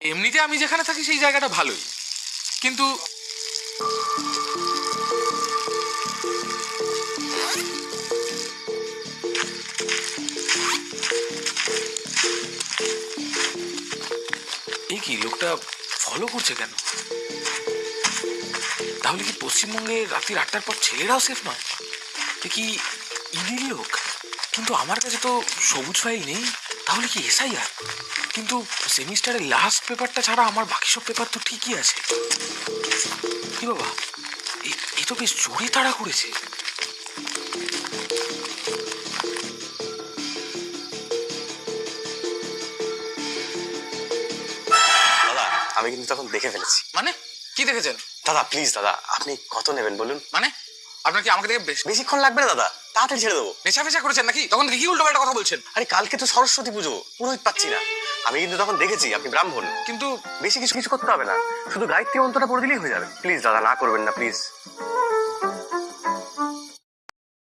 এমনিতে আমি যেখানে থাকি সেই জায়গাটা ভালোই, কিন্তু এই কি লোকটা ফলো করছে কেন? তাহলে কি পশ্চিমবঙ্গে রাত্রি 8টার পর ছেলেরাও সেফ নয়? এ কি ইডির লোক? কিন্তু আমার কাছে তো সবুজ ফাইল নেই। তাহলে কি এসআইআর? কিন্তু সেমিস্টারের লাস্ট পেপারটা ছাড়া আমার বাকি সব পেপার তো ঠিকই আছে। কি বাবা, এ তো বেশ জোরে তাড়া করেছে। দাদা, আমি কিন্তু তখন দেখে ফেলেছি। মানে কি দেখেছেন? দাদা প্লিজ দাদা, আপনি কত নেবেন বলুন? মানে আপনার কি আমাকে দেখে বেশিক্ষণ লাগবে না দাদা, তাড়াতাড়ি ছেড়ে দেবো। নেশা ফেশা করেছেন নাকি? তখন কি উল্টো পাল্টা কথা বলছেন? আরে কালকে তো সরস্বতী পুজো, পুরোহিত পাচ্ছি না। আমি কিন্তু তখন দেখেছি আপনি ব্রাহ্মণ। কিন্তু বেশি কিছু কিছু করতে হবে না, শুধু গায়ত্রী মন্ত্রটা পড়ে দিলেই হয়ে যাবে। প্লিজ দাদা, না করবেন না প্লিজ।